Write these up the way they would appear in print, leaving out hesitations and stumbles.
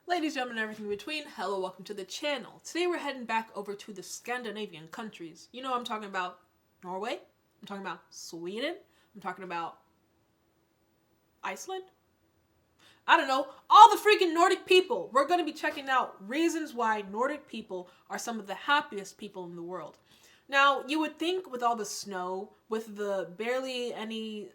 Ladies, gentlemen, and everything in between, hello, welcome to the channel. Today we're heading back over to the Scandinavian countries. You know I'm talking about Norway, I'm talking about Sweden, I'm talking about Iceland. I don't know, all the freaking Nordic people. We're going to be checking out reasons why Nordic people are some of the happiest people in the world. Now, you would think with all the snow, with the barely any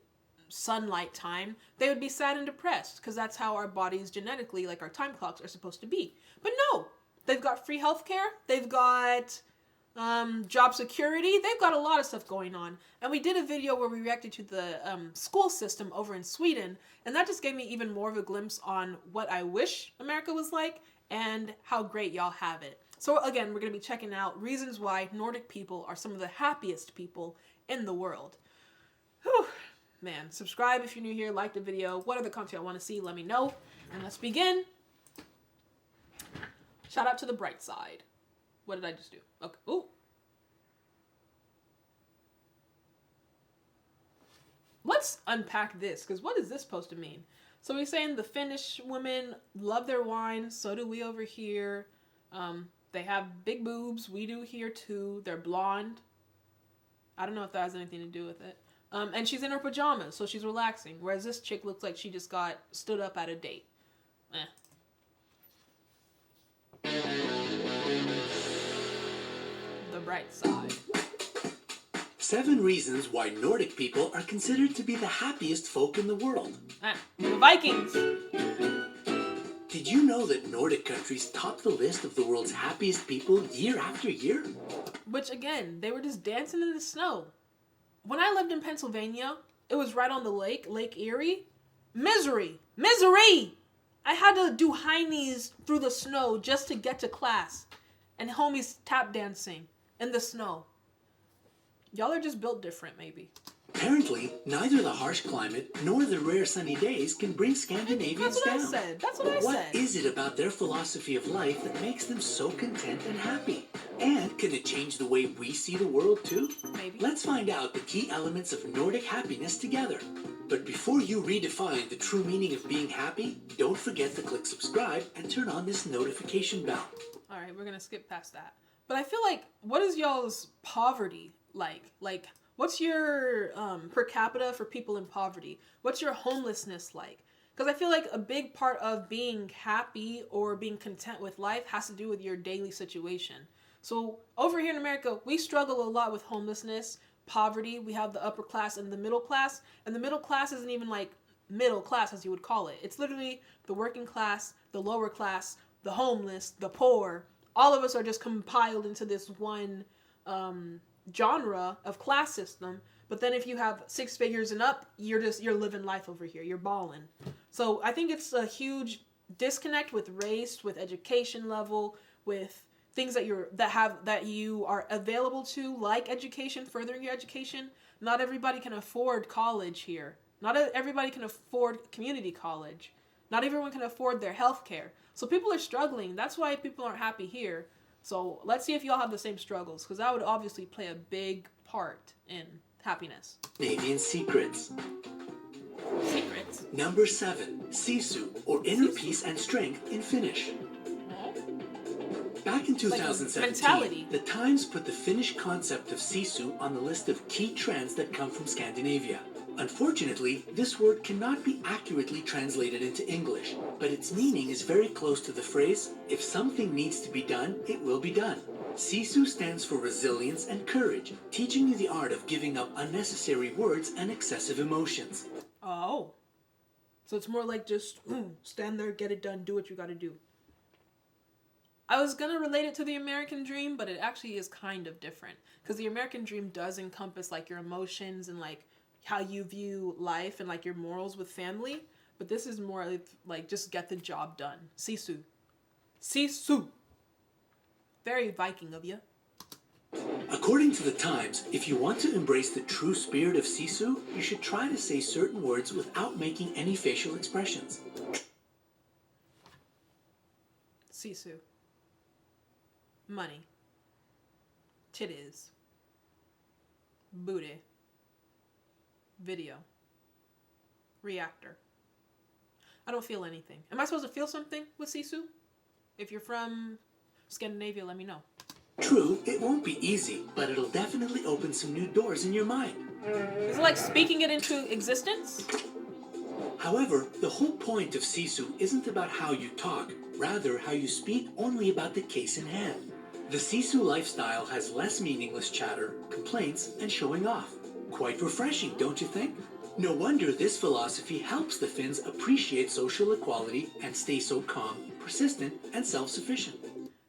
sunlight time, they would be sad and depressed because that's how our bodies genetically, like our time clocks, are supposed to be. But no, they've got free healthcare, they've got job security, they've got a lot of stuff going on. And we did a video where we reacted to the school system over in Sweden, and that just gave me even more of a glimpse on what I wish America was like and how great y'all have it. So again, we're going to be checking out reasons why Nordic people are some of the happiest people in the world. Whew. Man, subscribe if you're new here, like the video. What other content I want to see, let me know. And let's begin. Shout out to the bright side. What did I just do? Okay. Ooh. Let's unpack this, because what is this supposed to mean? So we're saying the Finnish women love their wine. So do we over here. They have big boobs. We do here too. They're blonde. I don't know if that has anything to do with it. And she's in her pajamas, so she's relaxing. Whereas this chick looks like she just got stood up at a date. The bright side. 7 reasons why Nordic people are considered to be the happiest folk in the world. The Vikings. Did you know that Nordic countries top the list of the world's happiest people year after year? Which again, they were just dancing in the snow. When I lived in Pennsylvania, it was right on the lake, Lake Erie. Misery! Misery! I had to do high knees through the snow just to get to class. And homies tap dancing in the snow. Y'all are just built different, maybe. Apparently, neither the harsh climate nor the rare sunny days can bring Scandinavians down. That's what I said. What is it about their philosophy of life that makes them so content and happy? And can it change the way we see the world too? Maybe. Let's find out the key elements of Nordic happiness together. But before you redefine the true meaning of being happy, don't forget to click subscribe and turn on this notification bell. Alright, we're gonna skip past that. But I feel like, what is y'all's poverty like? Like, what's your per capita for people in poverty? What's your homelessness like? Because I feel like a big part of being happy or being content with life has to do with your daily situation. So over here in America, we struggle a lot with homelessness, poverty. We have the upper class and the middle class. And the middle class isn't even like middle class as you would call it. It's literally the working class, the lower class, the homeless, the poor. All of us are just compiled into this one genre of class system. But then if you have 6 figures and up, you're living life over here. You're balling. So I think it's a huge disconnect with race, with education level, with things that you are available to, like education, furthering your education. Not everybody can afford college here. Not everybody can afford community college. Not everyone can afford their health care. So people are struggling. That's why people aren't happy here. So let's see if y'all have the same struggles, because that would obviously play a big part in happiness. Scandinavian secrets. Secrets. Number 7, Sisu, or inner peace and strength in Finnish. Back in 2017, the Times put the Finnish concept of Sisu on the list of key trends that come from Scandinavia. Unfortunately, this word cannot be accurately translated into English, but its meaning is very close to the phrase, if something needs to be done, it will be done. Sisu stands for resilience and courage, teaching you the art of giving up unnecessary words and excessive emotions. Oh. So it's more like just stand there, get it done, do what you gotta do. I was going to relate it to the American dream, but it actually is kind of different. Because the American dream does encompass like your emotions and like how you view life and like your morals with family. But this is more like just get the job done. Sisu. Sisu. Very Viking of you. According to the Times, if you want to embrace the true spirit of Sisu, you should try to say certain words without making any facial expressions. Sisu. Money. Titties. Booty. Video. Reactor. I don't feel anything. Am I supposed to feel something with Sisu? If you're from Scandinavia, let me know. True, it won't be easy, but it'll definitely open some new doors in your mind. Is it like speaking it into existence? However, the whole point of Sisu isn't about how you talk, rather how you speak only about the case in hand. The Sisu lifestyle has less meaningless chatter, complaints, and showing off. Quite refreshing, don't you think? No wonder this philosophy helps the Finns appreciate social equality and stay so calm, persistent, and self-sufficient.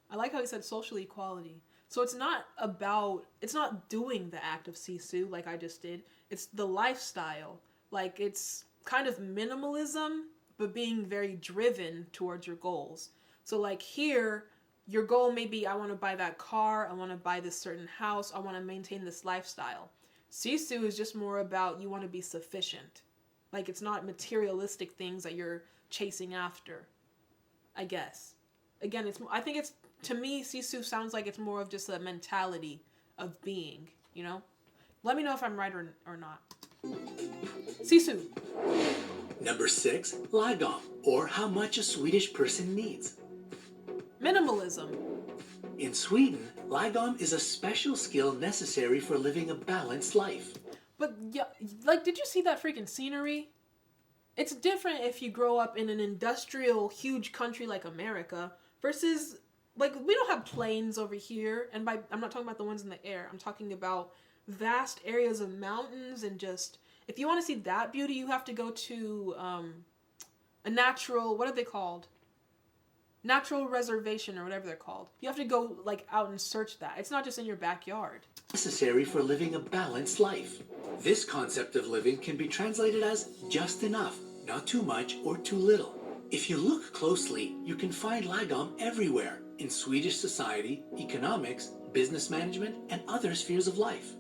I like how he said social equality. So it's not doing the act of Sisu like I just did. It's the lifestyle. Like it's kind of minimalism, but being very driven towards your goals. So like here, your goal may be, I want to buy that car, I want to buy this certain house, I want to maintain this lifestyle. Sisu is just more about you want to be sufficient. Like it's not materialistic things that you're chasing after, I guess. Again, to me, Sisu sounds like it's more of just a mentality of being, you know? Let me know if I'm right or not. Sisu. Number 6, Lagom, or how much a Swedish person needs. Minimalism. In Sweden, Lagom is a special skill necessary for living a balanced life. But, yeah, like, did you see that freaking scenery? It's different if you grow up in an industrial, huge country like America versus, like, we don't have plains over here. And I'm not talking about the ones in the air. I'm talking about vast areas of mountains and just, if you want to see that beauty, you have to go to a natural, what are they called? Natural reservation or whatever they're called. You have to go like out and search that. It's not just in your backyard. Necessary for living a balanced life. This concept of living can be translated as just enough, not too much or too little. If you look closely, you can find Lagom everywhere in Swedish society, economics, business management, and other spheres of life.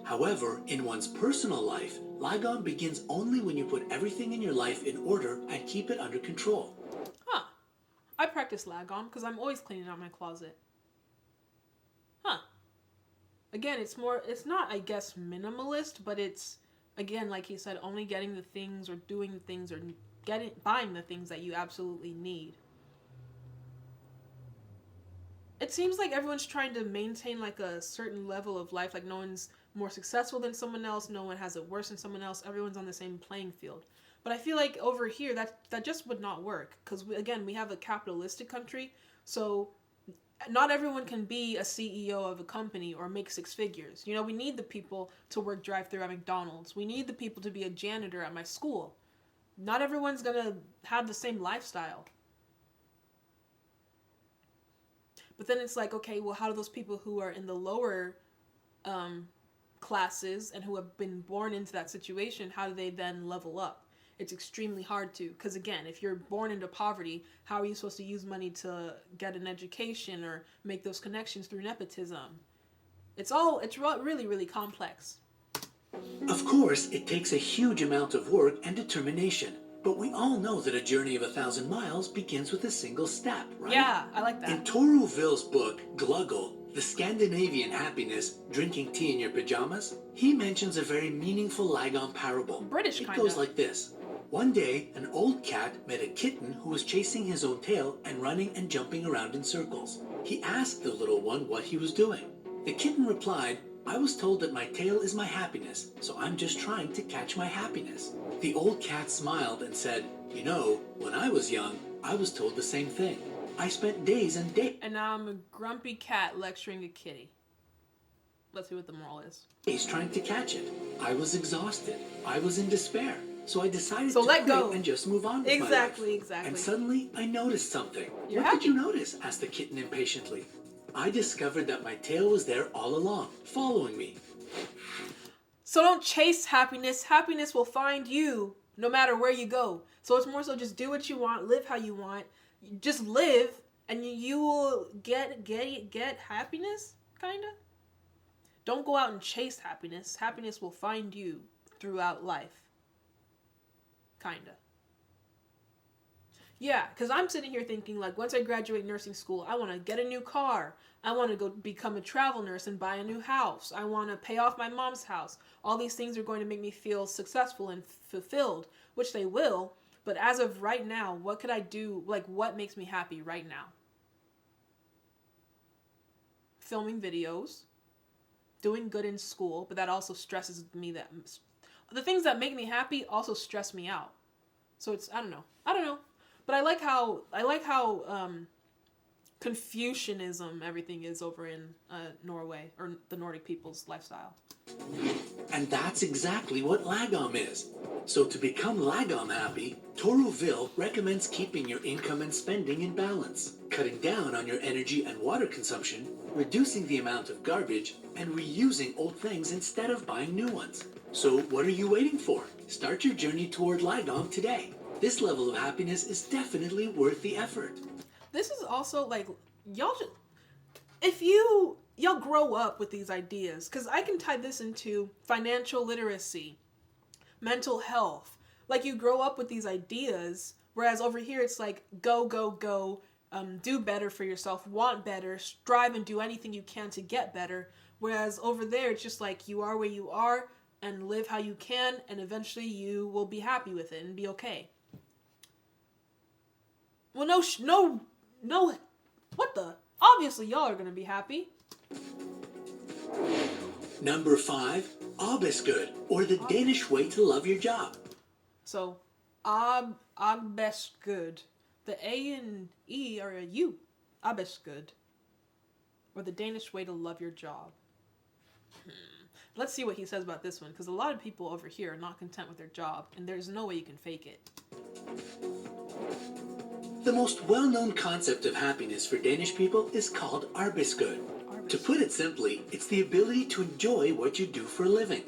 However, in one's personal life, Lagom begins only when you put everything in your life in order and keep it under control. Huh. I practice Lagom because I'm always cleaning out my closet. Huh. Again, it's not, I guess, minimalist, but it's, again, like he said, only getting the things or doing the things or buying the things that you absolutely need. It seems like everyone's trying to maintain like a certain level of life, like no one's more successful than someone else, no one has it worse than someone else, everyone's on the same playing field. But I feel like over here that just would not work because again, we have a capitalistic country, so not everyone can be a CEO of a company or make 6 figures. You know, we need the people to work drive-thru at McDonald's. We need the people to be a janitor at my school. Not everyone's gonna have the same lifestyle. But then it's like, okay, well, how do those people who are in the lower classes and who have been born into that situation, how do they then level up? It's extremely hard to, because again, if you're born into poverty, how are you supposed to use money to get an education or make those connections through nepotism? It's really, really complex. Of course, it takes a huge amount of work and determination. But we all know that a journey of 1,000 miles begins with a single step, right? Yeah, I like that. In Toru Ville's book, Gluggaveður, The Scandinavian Happiness, Drinking Tea in Your Pajamas, he mentions a very meaningful Lagom parable. British, It kinda. goes like this. One day, an old cat met a kitten who was chasing his own tail and running and jumping around in circles. He asked the little one what he was doing. The kitten replied, "I was told that my tail is my happiness, so I'm just trying to catch my happiness." The old cat smiled and said, "You know, when I was young, I was told the same thing. I spent days and days." And now I'm a grumpy cat lecturing a kitty. Let's see what the moral is. He's trying to catch it. I was exhausted. I was in despair. So I decided to let quit go and just move on with my life. Exactly. And suddenly, I noticed something. You're What did happy. you notice? Asked the kitten impatiently. I discovered that my tail was there all along, following me. So don't chase happiness. Happiness will find you no matter where you go. So it's more so just do what you want, live how you want. Just live and you will get happiness, kind of. Don't go out and chase happiness. Happiness will find you throughout life. Kind of. Yeah, because I'm sitting here thinking, like, once I graduate nursing school, I want to get a new car. I want to go become a travel nurse and buy a new house. I want to pay off my mom's house. All these things are going to make me feel successful and fulfilled, which they will. But as of right now, what could I do? Like, what makes me happy right now? Filming videos, doing good in school, but that also stresses me. That the things that make me happy also stress me out. So it's, I don't know. But I like how Confucianism everything is over in Norway, or the Nordic people's lifestyle. And that's exactly what Lagom is. So to become Lagom happy, Toruville recommends keeping your income and spending in balance, cutting down on your energy and water consumption, reducing the amount of garbage, and reusing old things instead of buying new ones. So what are you waiting for? Start your journey toward Lagom today. This level of happiness is definitely worth the effort. This is also like, y'all should, if y'all grow up with these ideas, because I can tie this into financial literacy, mental health. Like, you grow up with these ideas, whereas over here it's like, go, do better for yourself, want better, strive and do anything you can to get better. Whereas over there it's just like, you are where you are and live how you can, and eventually you will be happy with it and be okay. Well, no, what the? Obviously y'all are gonna be happy. Number 5, Arbejdsglaede, or the Danish way to love your job. So, Arbejdsglaede. The A and E are a U. Arbejdsglaede. Or the Danish way to love your job. Let's see what he says about this one, because a lot of people over here are not content with their job, and there's no way you can fake it. The most well-known concept of happiness for Danish people is called Arbejdsglaede. To put it simply, it's the ability to enjoy what you do for a living.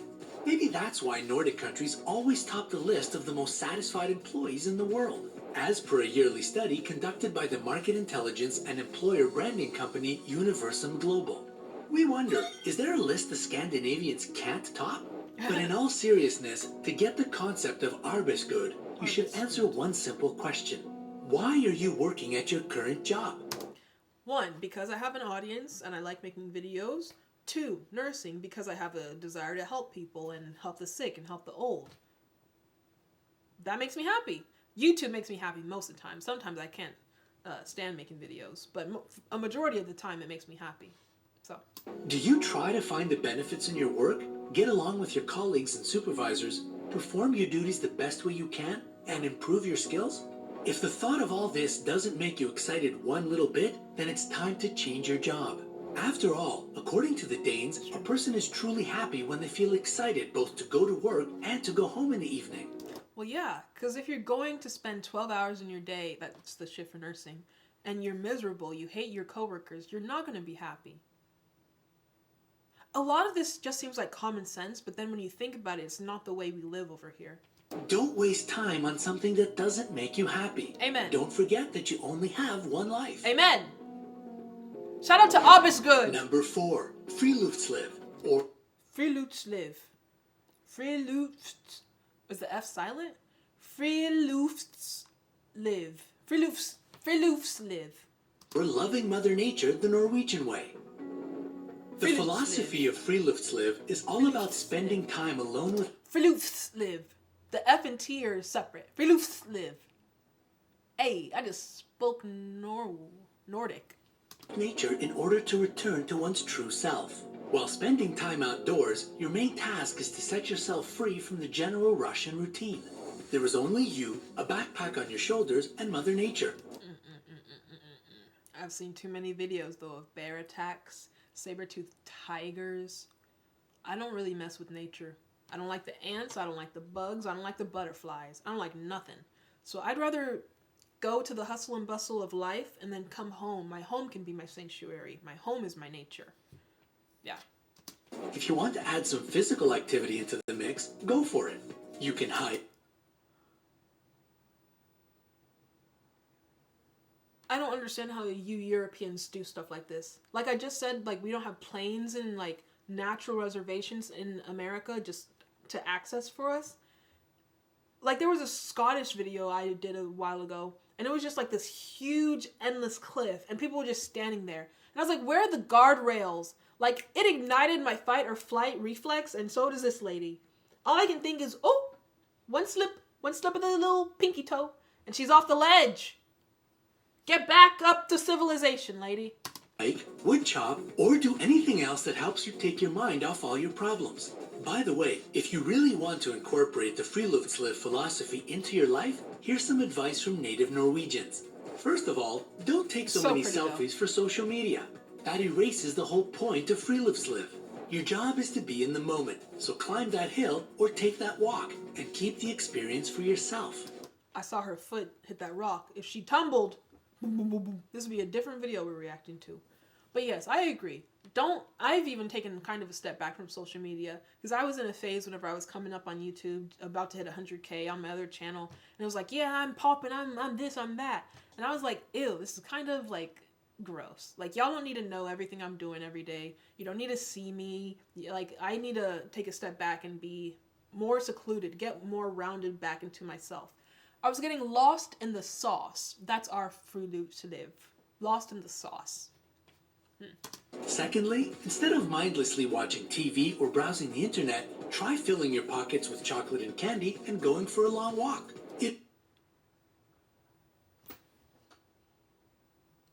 Maybe that's why Nordic countries always top the list of the most satisfied employees in the world, as per a yearly study conducted by the market intelligence and employer branding company Universum Global. We wonder, is there a list the Scandinavians can't top? But in all seriousness, to get the concept of Arbejdsglaede, you should answer one simple question. Why are you working at your current job? 1, because I have an audience and I like making videos. 2, nursing, because I have a desire to help people and help the sick and help the old. That makes me happy. YouTube makes me happy most of the time. Sometimes I can't stand making videos, but a majority of the time it makes me happy. So, do you try to find the benefits in your work, get along with your colleagues and supervisors, perform your duties the best way you can, and improve your skills? If the thought of all this doesn't make you excited one little bit, then it's time to change your job. After all, according to the Danes, a person is truly happy when they feel excited both to go to work and to go home in the evening. Well, yeah, because if you're going to spend 12 hours in your day, that's the shift for nursing, and you're miserable, you hate your coworkers, you're not going to be happy. A lot of this just seems like common sense, but then when you think about it, it's not the way we live over here. Don't waste time on something that doesn't make you happy. Amen. Don't forget that you only have one life. Amen. Shout out to Arbejdsglaede. Number 4, Friluftsliv, or Friluftsliv. Is the F silent? Friluftsliv. Friluftsliv. or loving Mother Nature the Norwegian way. The philosophy of Friluftsliv is all about spending time alone with Friluftsliv. The F and T are separate. Friluftsliv. Hey, I just spoke Nordic. nature in order to return to one's true self. While spending time outdoors, your main task is to set yourself free from the general rush and routine. There is only you, a backpack on your shoulders, and Mother Nature. I've seen too many videos, though, of bear attacks, saber-toothed tigers. I don't really mess with nature. I don't like the ants, I don't like the bugs, I don't like the butterflies. I don't like nothing. So I'd rather go to the hustle and bustle of life and then come home. My home can be my sanctuary. My home is my nature. Yeah. If you want to add some physical activity into the mix, go for it. You can hike. I don't understand how you Europeans do stuff like this. Like I just said, like we don't have planes and like natural reservations in America just to access for us. Like there was a Scottish video I did a while ago, and it was just like this huge endless cliff, and people were just standing there. And I was like, where are the guardrails? Like it ignited my fight or flight reflex, and so does this lady. All I can think is, oh, one slip, One step of the little pinky toe, and she's off the ledge. Get back up to civilization, lady. Wood chop, or do anything else that helps you take your mind off all your problems. By the way, if you really want to incorporate the Friluftsliv philosophy into your life, here's some advice from native Norwegians. First of all, don't take so many selfies for social media. That erases the whole point of Friluftsliv. Your job is to be in the moment, so climb that hill or take that walk and keep the experience for yourself. I saw her foot hit that rock. If she tumbled, boom, boom, boom, boom, this would be a different video we're reacting to. But yes, I agree. I've even taken kind of a step back from social media because I was in a phase whenever I was coming up on YouTube, about to hit 100K on my other channel. And it was like, yeah, I'm popping, I'm this, I'm that. And I was like, ew, this is kind of like gross. Like, y'all don't need to know everything I'm doing every day. You don't need to see me. Like, I need to take a step back and be more secluded, get more rounded back into myself. I was getting lost in the sauce. That's our Friluftsliv. Lost in the sauce. Secondly, instead of mindlessly watching TV or browsing the internet, try filling your pockets with chocolate and candy and going for a long walk.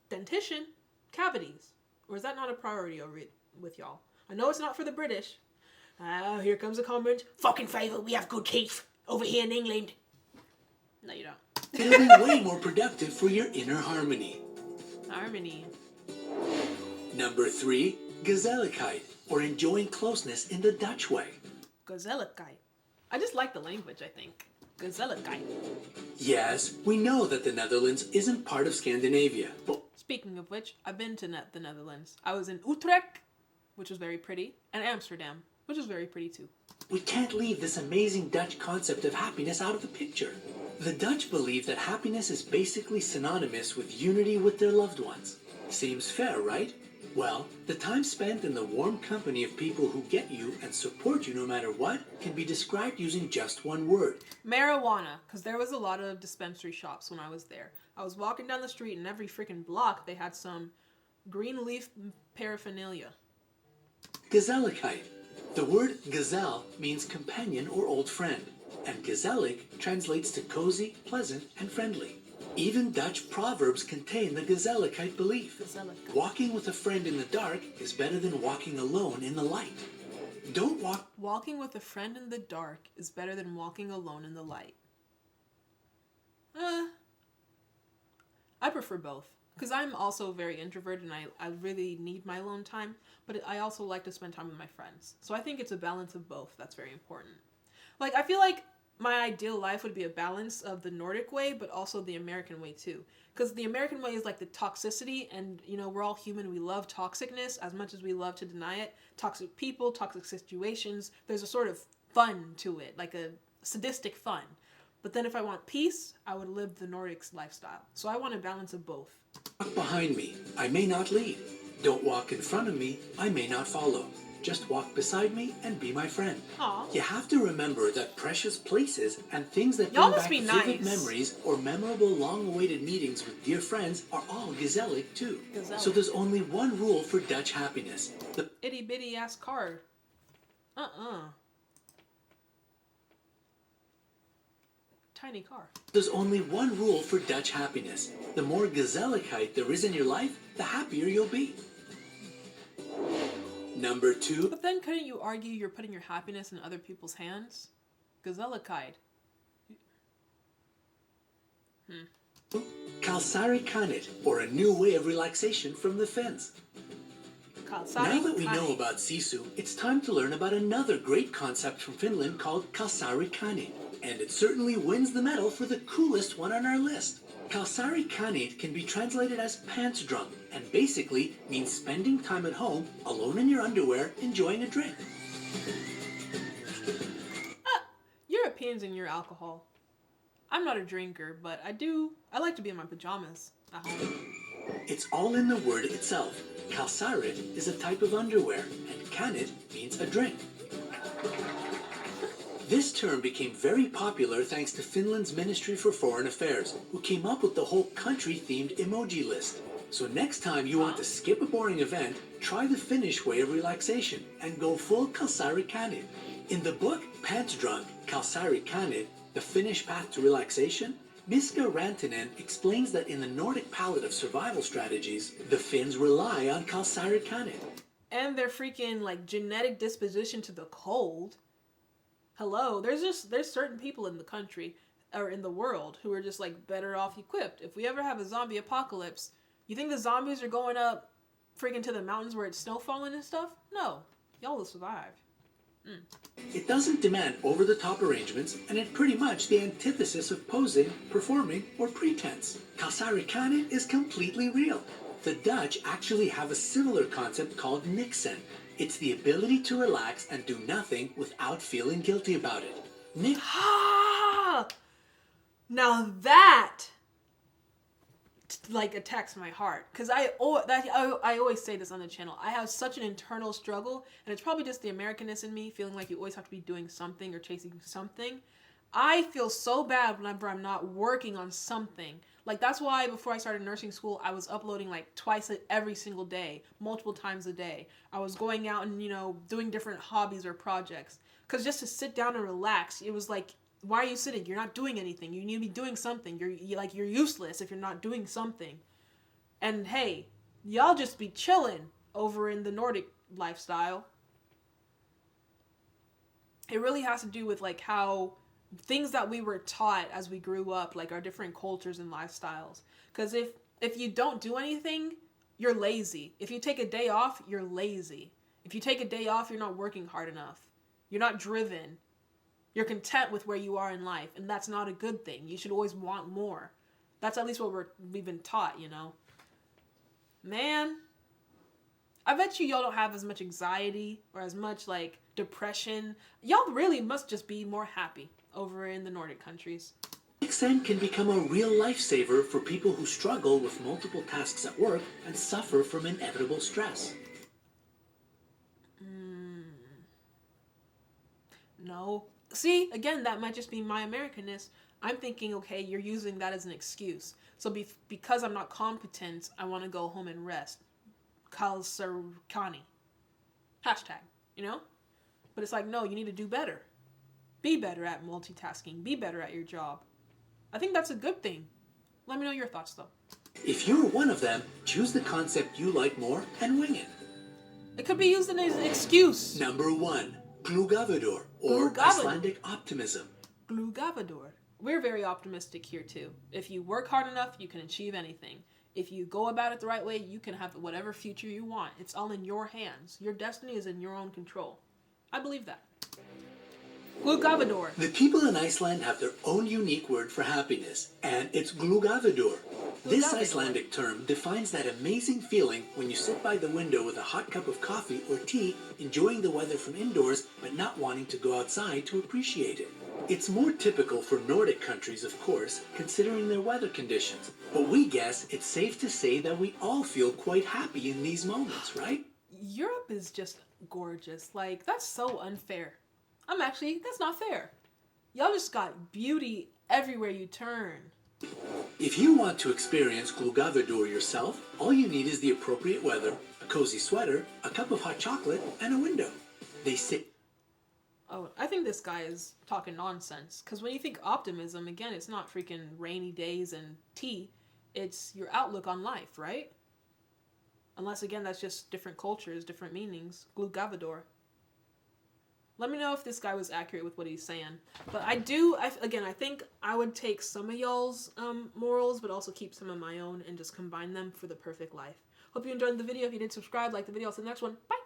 Dentition? Cavities. Or is that not a priority over it with y'all? I know it's not for the British. Here comes a comment. Fucking Favour, we have good teeth over here in England. No, you don't. It'll be way more productive for your inner harmony. Harmony. Number 3, Gezelligheid, or enjoying closeness in the Dutch way. Gezelligheid. I just like the language, I think. Gezelligheid. Yes, we know that the Netherlands isn't part of Scandinavia, but... Speaking of which, I've been to the Netherlands. I was in Utrecht, which was very pretty, and Amsterdam, which was very pretty too. We can't leave this amazing Dutch concept of happiness out of the picture. The Dutch believe that happiness is basically synonymous with unity with their loved ones. Seems fair, right? Well, the time spent in the warm company of people who get you and support you no matter what can be described using just one word. Marijuana, because there was a lot of dispensary shops when I was there. I was walking down the street and every freaking block they had some green leaf paraphernalia. Gezelligheid. The word gezel means companion or old friend, and gezellig translates to cozy, pleasant, and friendly. Even Dutch proverbs contain the Gezelligheid belief. Gezelligheid. Walking with a friend in the dark is better than walking alone in the light. Don't walk... Walking with a friend in the dark is better than walking alone in the light. I prefer both. Because I'm also very introverted and I really need my alone time. But I also like to spend time with my friends. So I think it's a balance of both that's very important. Like, I feel like my ideal life would be a balance of the Nordic way, but also the American way too. Because the American way is like the toxicity, and you know, we're all human. We love toxicness as much as we love to deny it. Toxic people, toxic situations. There's a sort of fun to it, like a sadistic fun. But then if I want peace, I would live the Nordic lifestyle. So I want a balance of both. Walk behind me, I may not lead. Don't walk in front of me, I may not follow. Just walk beside me and be my friend. Aww. You have to remember that precious places and things that Y'all bring must back be vivid nice. memories or memorable long-awaited meetings with dear friends are all gezellig too. Gezellig. So there's only one rule for Dutch happiness. The Itty bitty ass card. Tiny car. There's only one rule for Dutch happiness. The more gezelligheid there is in your life, the happier you'll be. Number 2. But then couldn't you argue you're putting your happiness in other people's hands? Gezelligheid. Kalsarikännit, or a new way of relaxation from the Finns. Now that we know about Sisu, it's time to learn about another great concept from Finland called Kalsarikännit. And it certainly wins the medal for the coolest one on our list. Kalsarikännit can be translated as pants drunk, and basically means spending time at home, alone in your underwear, enjoying a drink. Europeans and your alcohol. I'm not a drinker, but I like to be in my pajamas at home. It's all in the word itself. Kalsarit is a type of underwear, and kannit means a drink. This term became very popular thanks to Finland's Ministry for Foreign Affairs, who came up with the whole country-themed emoji list. So next time you want to skip a boring event, try the Finnish way of relaxation and go full Kalsarikännit. In the book Pants Drunk, Kalsarikännit, The Finnish path to relaxation? Miska Rantanen explains that in the Nordic palette of survival strategies, the Finns rely on Kalsarikännit. And their freaking, like, genetic disposition to the cold. Hello, there's certain people in the country, or in the world, who are just, like, better off equipped. If we ever have a zombie apocalypse, you think the zombies are going up freaking to the mountains where it's snow falling and stuff? No. Y'all will survive. It doesn't demand over-the-top arrangements, and it's pretty much the antithesis of posing, performing, or pretense. Kalsarikännit is completely real. The Dutch actually have a similar concept called niksen. It's the ability to relax and do nothing without feeling guilty about it. Now that, like, attacks my heart, because I always say this on the channel. I have such an internal struggle, and it's probably just the Americanness in me, feeling like you always have to be doing something or chasing something. I feel so bad whenever I'm not working on something. Like, that's why before I started nursing school, I was uploading like twice every single day, multiple times a day. I was going out and, you know, doing different hobbies or projects. Because just to sit down and relax, it was like, why are you sitting? You're not doing anything. You need to be doing something. You're useless if you're not doing something. And hey, y'all just be chilling over in the Nordic lifestyle. It really has to do with like how things that we were taught as we grew up, like our different cultures and lifestyles. Because if you don't do anything, you're lazy. If you take a day off, you're lazy. If you take a day off, you're not working hard enough. You're not driven. You're content with where you are in life, and that's not a good thing. You should always want more. That's at least what we've been taught, you know. Man, I bet y'all don't have as much anxiety or as much like depression. Y'all really must just be more happy over in the Nordic countries. Niksen can become a real lifesaver for people who struggle with multiple tasks at work and suffer from inevitable stress. No. See, again, that might just be my Americanness. I'm thinking, okay, you're using that as an excuse. So because I'm not competent, I want to go home and rest. Kalsarikännit. Hashtag, you know? But it's like, no, you need to do better. Be better at multitasking. Be better at your job. I think that's a good thing. Let me know your thoughts, though. If you're one of them, choose the concept you like more and wing it. It could be used as an excuse. Number 1. Gluggaveður, or Icelandic optimism. Gluggaveður. We're very optimistic here too. If you work hard enough, you can achieve anything. If you go about it the right way, you can have whatever future you want. It's all in your hands. Your destiny is in your own control. I believe that. Gluggaveður. The people in Iceland have their own unique word for happiness, and it's Gluggaveður. This Icelandic term defines that amazing feeling when you sit by the window with a hot cup of coffee or tea, enjoying the weather from indoors, but not wanting to go outside to appreciate it. It's more typical for Nordic countries, of course, considering their weather conditions. But we guess it's safe to say that we all feel quite happy in these moments, right? Europe is just gorgeous. Like, that's so unfair. That's not fair. Y'all just got beauty everywhere you turn. If you want to experience Gluggaveður yourself, all you need is the appropriate weather, a cozy sweater, a cup of hot chocolate, and a window. They say... Oh, I think this guy is talking nonsense. Because when you think optimism, again, it's not freaking rainy days and tea. It's your outlook on life, right? Unless, again, that's just different cultures, different meanings. Gluggaveður. Let me know if this guy was accurate with what he's saying. But I think I would take some of y'all's morals, but also keep some of my own and just combine them for the perfect life. Hope you enjoyed the video. If you did, subscribe, like the video. I'll see you in the next one. Bye!